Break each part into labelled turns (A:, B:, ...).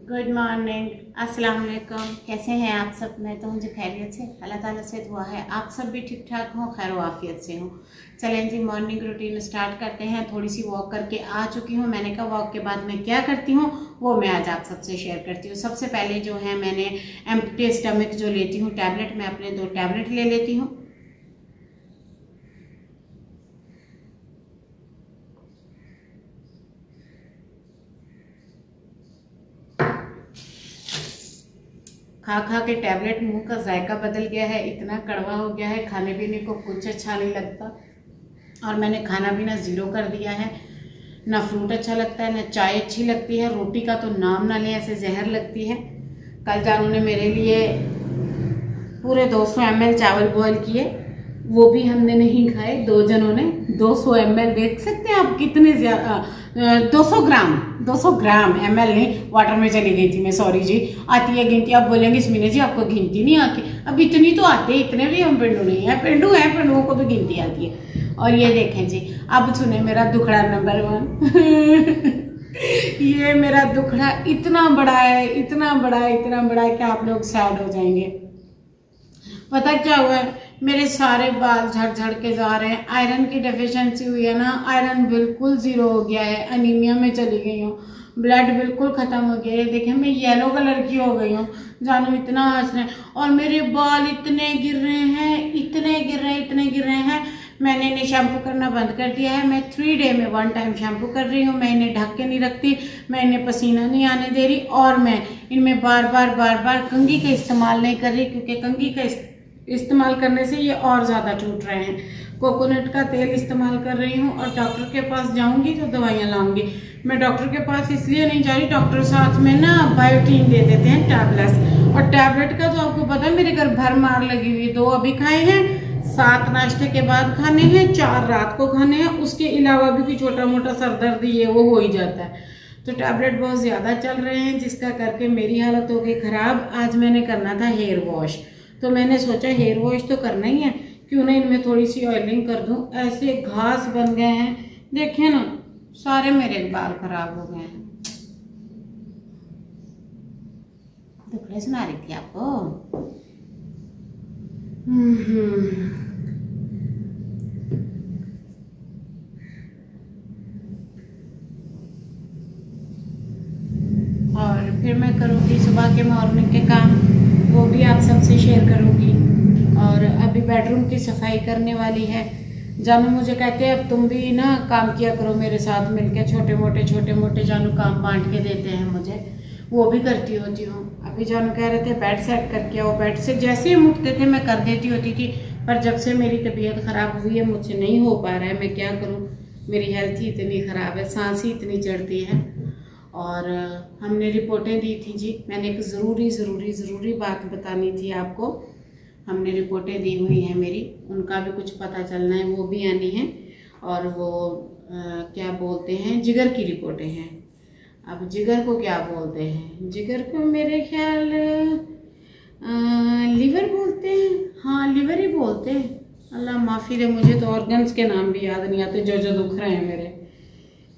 A: Good morning, अस्सलाम वालेकुम। कैसे हैं आप सब? मैं तो मुझे खैरियत से, अल्लाह ताला से दुआ है आप सब भी ठीक ठाक हों, खैर आफियत से हों। चलें जी, मॉर्निंग रूटीन स्टार्ट करते हैं। थोड़ी सी वॉक करके आ चुकी हूँ। मैंने कहा वॉक के बाद मैं क्या करती हूँ वो मैं आज आप सबसे शेयर करती हूँ। सबसे पहले जो है मैंने एम्प्टी स्टमक जो लेती हूँ टैबलेट, मैं अपने 2 टैबलेट ले लेती हूँ। खा खा के टैबलेट मुंह का जायका बदल गया है, इतना कड़वा हो गया है, खाने पीने को कुछ अच्छा नहीं लगता। और मैंने खाना पीना ज़ीरो कर दिया है। ना फ्रूट अच्छा लगता है, ना चाय अच्छी लगती है, रोटी का तो नाम ना लें, ऐसे जहर लगती है। कल जानू ने मेरे लिए पूरे 200 ml चावल बॉईल किए, वो भी हमने नहीं खाए। 2 जनों ने 200 ml, देख सकते हैं आप कितने ज्यादा, 200 ग्राम ml नहीं, वाटर में चली गई थी मैं, सॉरी जी। आती है गिनती, आप बोलेंगे स्मिना जी आपको गिनती नहीं आती। अब इतनी तो आती है, इतने भी हम पेंडू नहीं है, पेंडू है, पेंडुओं को भी गिनती आती है। और ये देखें जी, अब सुने मेरा दुखड़ा नंबर 1 ये मेरा दुखड़ा इतना बड़ा है, इतना बड़ा है, इतना बड़ा है कि आप लोग सैड हो जाएंगे। पता क्या हुआ है, मेरे सारे बाल झड़ झड़ के जा रहे हैं। आयरन की डेफिशिएंसी हुई है ना, आयरन बिल्कुल जीरो हो गया है, अनीमिया में चली गई हूँ, ब्लड बिल्कुल खत्म हो गया है। देखें मैं येलो कलर की हो गई हूँ। जानू इतना हंस रहे हैं और मेरे बाल इतने गिर रहे हैं, इतने गिर रहे हैं, इतने गिर रहे हैं। मैंने इन्हें शैम्पू करना बंद कर दिया है। मैं 3 डे में 1 टाइम शैम्पू कर रही हूँ। मैं इन्हें ढक के नहीं रखती, मैं इन्हें पसीना नहीं आने दे रही, और मैं इनमें बार बार कंघी का इस्तेमाल नहीं कर रही, क्योंकि कंघी का इस्तेमाल करने से ये और ज़्यादा टूट रहे हैं। कोकोनट का तेल इस्तेमाल कर रही हूँ, और डॉक्टर के पास जाऊँगी तो दवाइयाँ लाऊंगी। मैं डॉक्टर के पास इसलिए नहीं जा रही, डॉक्टर साथ में ना बायोटीन दे देते हैं टैबलेट्स, और टैबलेट का तो आपको पता है मेरे घर भर मार लगी हुई है। 2 अभी खाए हैं, 7 नाश्ते के बाद खाने हैं, 4 रात को खाने हैं। उसके अलावा भी कोई छोटा मोटा सरदर्द ये वो हो ही जाता है। तो टैबलेट बहुत ज़्यादा चल रहे हैं, जिसका करके मेरी हालत हो गई ख़राब। आज मैंने करना था हेयर वॉश, तो मैंने सोचा हेयर वॉश तो करना ही है, क्यों ना इनमें थोड़ी सी ऑयलिंग कर दूं। ऐसे घास बन गए हैं, देखें ना, सारे मेरे बाल खराब हो गए हैं। दुखड़े सुना रही थी आपको। और फिर मैं करूँगी सुबह के मॉर्निंग के काम, वो भी आप सबसे शेयर करूँगी। और अभी बेडरूम की सफाई करने वाली है। जानू मुझे कहते हैं अब तुम भी ना काम किया करो मेरे साथ मिलकर, छोटे मोटे जानू काम बांट के देते हैं मुझे, वो भी करती होती हूँ। अभी जानू कह रहे थे बेड सेट करके आओ, बेड से जैसे ही हम उठते थे मैं कर देती होती थी, पर जब से मेरी तबीयत ख़राब हुई है मुझसे नहीं हो पा रहा है। मैं क्या करूँ, मेरी हेल्थ ही इतनी ख़राब है, सांस ही इतनी चढ़ती है। और हमने रिपोर्टें दी थी जी, मैंने एक ज़रूरी बात बतानी थी आपको। हमने रिपोर्टें दी हुई हैं मेरी, उनका भी कुछ पता चलना है, वो भी आनी है। और वो क्या बोलते हैं, जिगर की रिपोर्टें हैं। अब जिगर को क्या बोलते हैं, जिगर को मेरे ख्याल लिवर बोलते हैं, हाँ लिवर ही बोलते हैं। अल्लाह माफ़ी दे, मुझे तो ऑर्गन्स के नाम भी याद नहीं आते जो दुख रहे हैं मेरे।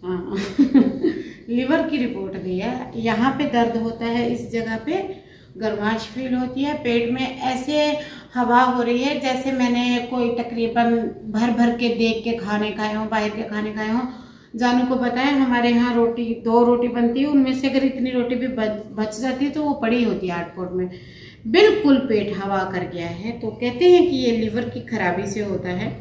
A: हाँ लिवर की रिपोर्ट दी है। यहाँ पे दर्द होता है, इस जगह पे गर्माश फील होती है, पेट में ऐसे हवा हो रही है जैसे मैंने कोई तकरीबन भर के देख के खाने खाए हों, बाहर के खाने खाए हों। जानू को पता है हमारे यहाँ 2 रोटी बनती है, उनमें से अगर इतनी रोटी भी बच जाती है तो वो पड़ी होती है आटपोट में। बिल्कुल पेट हवा कर गया है, तो कहते हैं कि ये लिवर की खराबी से होता है।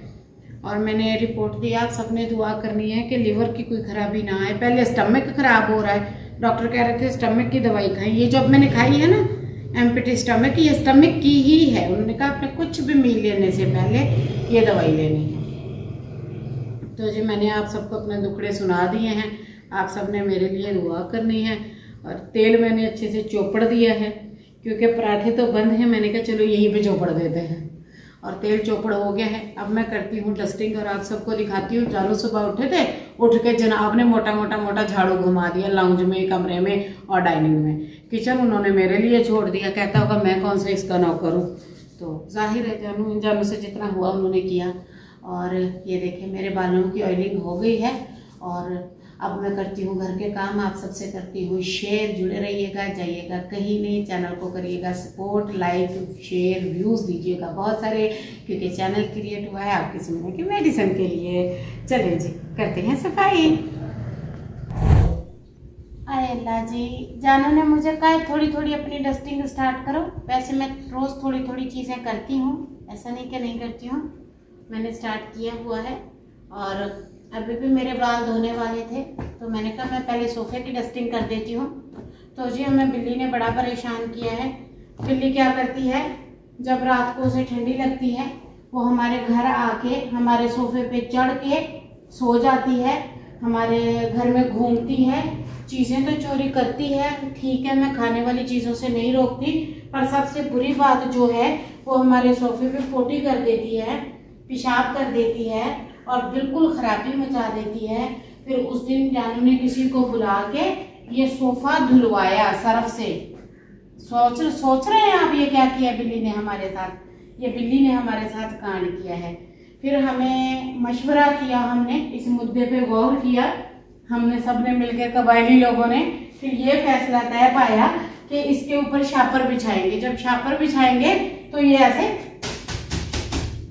A: और मैंने रिपोर्ट दी, आप सबने दुआ करनी है कि लिवर की कोई खराबी ना आए। पहले स्टमक खराब हो रहा है, डॉक्टर कह रहे थे स्टमक की दवाई खाई। ये जब मैंने खाई है ना एम्प्टी स्टमक, ये स्टमक की ही है। उन्होंने कहा आपने कुछ भी मील लेने से पहले ये दवाई लेनी है। तो जी मैंने आप सबको अपने दुखड़े सुना दिए हैं, आप सब ने मेरे लिए दुआ करनी है। और तेल मैंने अच्छे से चोपड़ दिया है, क्योंकि पराठे तो बंद हैं, मैंने कहा चलो यहीं पे चोपड़ देते हैं। और तेल चोपड़ हो गया है, अब मैं करती हूँ डस्टिंग और आप सबको दिखाती हूँ। जानू सुबह उठे थे, उठ के जनाब ने मोटा झाड़ू घुमा दिया लाउंज में, कमरे में और डाइनिंग में। किचन उन्होंने मेरे लिए छोड़ दिया, कहता होगा मैं कौन सा इसका नौकर हूँ। तो जाहिर है जानू से जितना हुआ उन्होंने किया। और ये देखें मेरे बालों की ऑयलिंग हो गई है। और अब मैं करती हूँ घर के काम, आप सबसे करती हूँ शेयर। जुड़े रहिएगा, जाइएगा कहीं नहीं, चैनल को करिएगा सपोर्ट, लाइक शेयर, व्यूज़ दीजिएगा बहुत सारे, क्योंकि चैनल क्रिएट हुआ है आपकी सुनने की मेडिसिन के लिए। चलिए जी करते हैं सफाई। अरे अल्लाह जी, जानू ने मुझे कहा थोड़ी थोड़ी अपनी डस्टिंग स्टार्ट करो। वैसे मैं रोज़ थोड़ी थोड़ी चीज़ें करती हूँ, ऐसा नहीं कि नहीं करती हूँ, मैंने स्टार्ट किया हुआ है। और अभी भी मेरे बाल धोने वाले थे तो मैंने कहा मैं पहले सोफ़े की डस्टिंग कर देती हूँ। तो जी हमें बिल्ली ने बड़ा परेशान किया है। बिल्ली क्या करती है, जब रात को उसे ठंडी लगती है वो हमारे घर आके हमारे सोफ़े पे चढ़ के सो जाती है, हमारे घर में घूमती है, चीज़ें तो चोरी करती है। ठीक है, मैं खाने वाली चीज़ों से नहीं रोकती, पर सबसे बुरी बात जो है वो हमारे सोफे पे पोटी कर देती है, पेशाब कर देती है और बिल्कुल खराबी मचा देती है। फिर उस दिन जानू ने किसी को बुला के ये सोफा धुलवाया सर्फ से। सोच रहे हैं आप ये क्या किया बिल्ली ने हमारे साथ? ये बिल्ली ने हमारे साथ कांड किया है। फिर हमें मशवरा किया, हमने इस मुद्दे पे गौर किया, हमने सबने मिलकर कबायली लोगों ने फिर ये फैसला तय पाया कि इसके ऊपर शापर बिछाएंगे। जब शापर बिछाएंगे तो ये ऐसे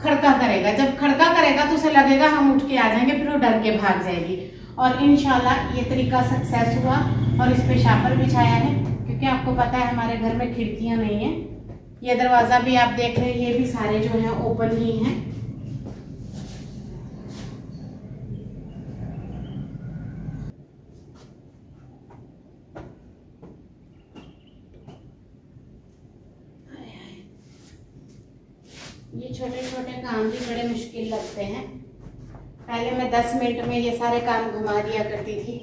A: खड़का करेगा, जब खड़का करेगा तो उसे लगेगा हम उठ के आ जाएंगे, फिर वो डर के भाग जाएगी। और इंशाल्लाह ये तरीका सक्सेस हुआ और इस पे शापर बिछाया है, क्योंकि आपको पता है हमारे घर में खिड़कियां नहीं है। ये दरवाजा भी आप देख रहे हैं, ये भी सारे जो है ओपन ही हैं। ये छोटे छोटे काम भी बड़े मुश्किल लगते हैं। पहले मैं 10 मिनट में ये सारे काम घुमा दिया करती थी,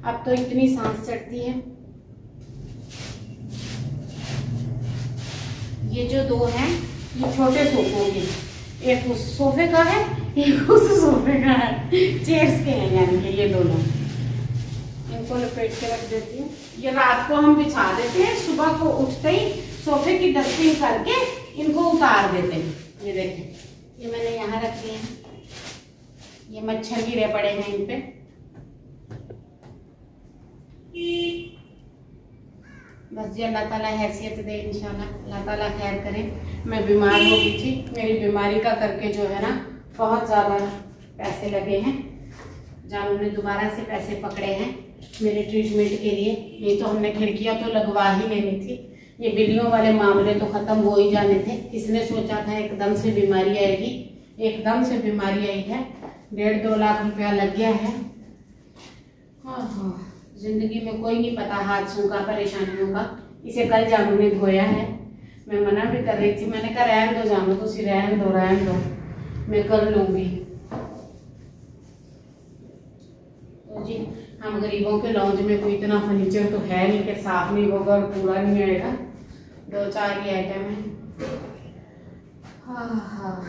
A: अब तो इतनी सांस चढ़ती है। ये जो दो हैं ये छोटे सोफों के, एक उस सोफे का है एक उस सोफे का है, चेयर्स के हैं यानी कि ये दोनों। इनको लपेट के रख देती हूँ। ये रात को हम बिछा देते हैं, सुबह को उठते ही सोफे की डस्टिंग करके इनको उतार देते हैं। ये देखें, ये मैंने यहाँ रख दिए हैं, ये मच्छर गिरे पड़े हैं इन पे। बस जी अल्लाह ताला हैसियत दे, इंशाल्लाह अल्लाह ताला खैर करे। मैं बीमार हो गई थी, मेरी बीमारी का करके जो है ना बहुत ज़्यादा पैसे लगे हैं। जानू ने दोबारा से पैसे पकड़े हैं मेरे ट्रीटमेंट के लिए, नहीं तो हमने खिड़कियाँ तो लगवा ही लेनी थी। ये बिल्लियों वाले मामले तो ख़त्म हो ही जाने थे। किसने सोचा था एकदम से बीमारी आएगी, एकदम से बीमारी आई है। 1.5-2 लाख रुपया लग गया है। हाँ, जिंदगी में कोई नहीं पता हादसों का, परेशानियों का। इसे कल जानू ने धोया है, मैं मना भी कर रही थी, मैंने कहा रहन दो जानू, तो रहन दो मैं कर लूँगी। तो जी हम गरीबों के लॉन्ज में कोई इतना फर्नीचर तो है नहीं कि साफ नहीं होगा और पूरा नहीं आएगा। 2-4 ही आइटम है। हाँ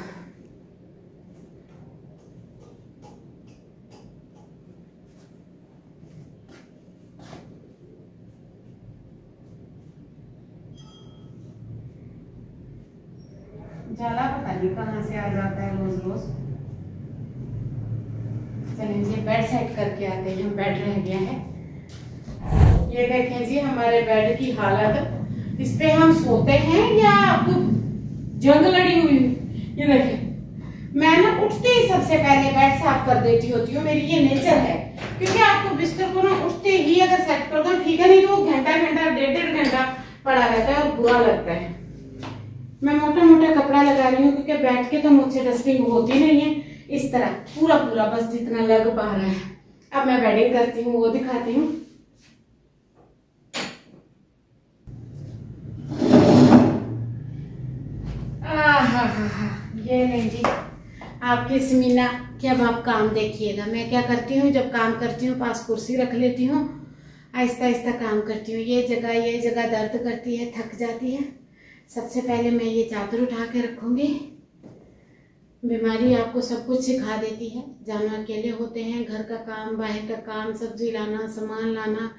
A: जाला पता नहीं कहाँ से आ जाता है रोज रोज। चलिए जी बेड सेट करके आते हैं, बेड रह गया है। ये देखें जी हमारे बेड की हालत, इस पे हम सोते हैं या आपको जंग लड़ी हुई। ये देखें, मैं ना उठते ही सबसे पहले बेड साफ कर देती होती हूँ, मेरी ये नेचर है। क्योंकि आपको बिस्तर को ना उठते ही अगर सेट कर दो ठीक है, नहीं तो वो घंटा 1.5 घंटा पड़ा रहता है और बुरा लगता है। मैं मोटा मोटा कपड़ा लगा रही हूँ क्योंकि बैठ के तो मुझसे डस्टिंग होती नहीं है। इस तरह पूरा बस जितना लग पा रहा है। अब मैं बेडिंग करती हूँ, वो दिखाती हूँ। ये नहीं जी आपकी स्मीना कि अब आप काम देखिएगा। मैं क्या करती हूँ, जब काम करती हूँ पास कुर्सी रख लेती हूँ, आहिस्ता आहिस्ता काम करती हूँ। ये जगह दर्द करती है, थक जाती है। सबसे पहले मैं ये चादर उठा के रखूँगी। बीमारी आपको सब कुछ सिखा देती है। जानवर अकेले होते हैं, घर का काम, बाहर का काम, सब्जी लाना, सामान लाना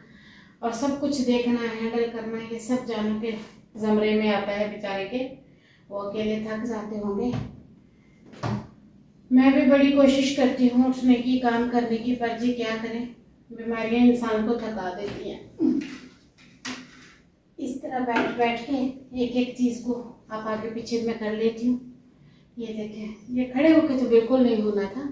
A: और सब कुछ देखना, हैंडल करना, ये सब जानवर के ज़मरे में आता है बेचारे के। वो अकेले थक जाते होंगे। मैं भी बड़ी कोशिश करती हूँ उठने की, काम करने की, पर जी क्या करें, बीमारियां इंसान को थका देती हैं। इस तरह बैठ बैठ के एक एक चीज को आप आगे पीछे में कर लेती हूँ। ये देखें, ये खड़े होके तो बिल्कुल नहीं होना था।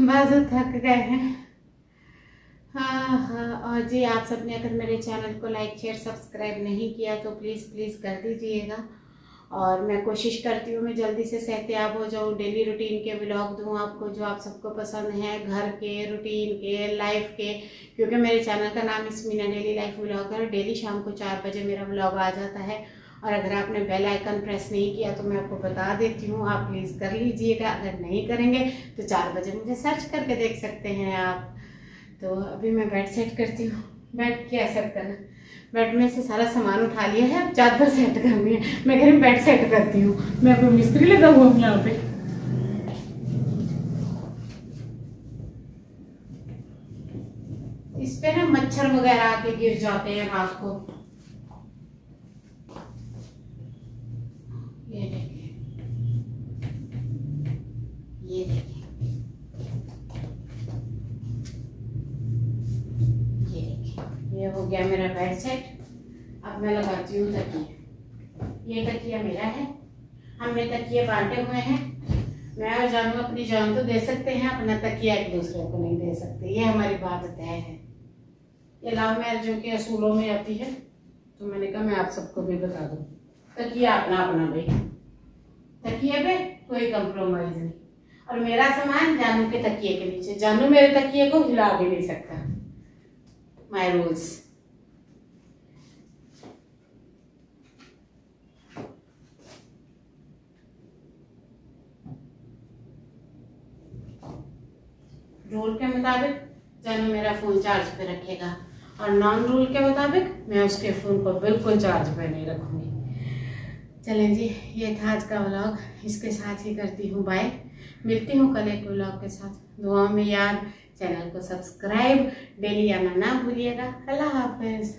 A: बस थक गए हैं। हाँ, और जी आप सबने अगर मेरे चैनल को लाइक शेयर सब्सक्राइब नहीं किया तो प्लीज़ कर दीजिएगा। और मैं कोशिश करती हूँ मैं जल्दी से सेहतयाब हो जाऊँ, डेली रूटीन के व्लॉग दूँ आपको जो आप सबको पसंद है, घर के, रूटीन के, लाइफ के। क्योंकि मेरे चैनल का नाम इसमीना डेली लाइफ व्लॉग है और डेली शाम को 4 बजे मेरा व्लॉग आ जाता है। और अगर आपने बेल आइकन प्रेस नहीं किया तो मैं आपको बता देती हूँ, आप प्लीज़ कर लीजिएगा। अगर नहीं करेंगे तो 4 बजे मुझे सर्च करके देख सकते हैं आप। तो अभी मैं बेड सेट करती हूँ। बेड क्या सेट करना, बेड में से सारा सामान उठा लिया है, अब चादर सेट करनी है। मैं कह रही बेड सेट करती हूँ। मैं कोई मिस्त्री लगा हुआ हूँ यहाँ पे। इस पे ना मच्छर वगैरह आके गिर जाते हैं रात को। ये देखिए, ये देखिए, ये हो गया मेरा बेड सेट। अब मैं लगाती हूँ तकिए। ये तकिया मेरा है, हमने तकिए बांटे हुए हैं। मैं और जानू अपनी जान तो दे सकते हैं, अपना तकिया एक दूसरे को नहीं दे सकते, ये हमारी बात तय है। ये लव मैरिजों के असूलों में आती है, तो मैंने कहा मैं आप सबको भी बता दूं। तकिया अपना अपना भाई, तकिए पे कोई कंप्रोमाइज नहीं। और मेरा सामान जानू के तकिए के नीचे, जानू मेरे तकिए को हिला भी नहीं सकता। My rules. रूल के मुताबिक जानू मेरा फोन चार्ज पे रखेगा और नॉन रूल के मुताबिक मैं उसके फोन को बिल्कुल चार्ज पे नहीं रखूंगी। चलें जी, ये था आज का व्लॉग, इसके साथ ही करती हूँ बाय। मिलती हूँ कल एक व्लॉग के साथ। दुआओं में याद, चैनल को सब्सक्राइब डेली आना ना भूलिएगा। अल्लाह हाफिज।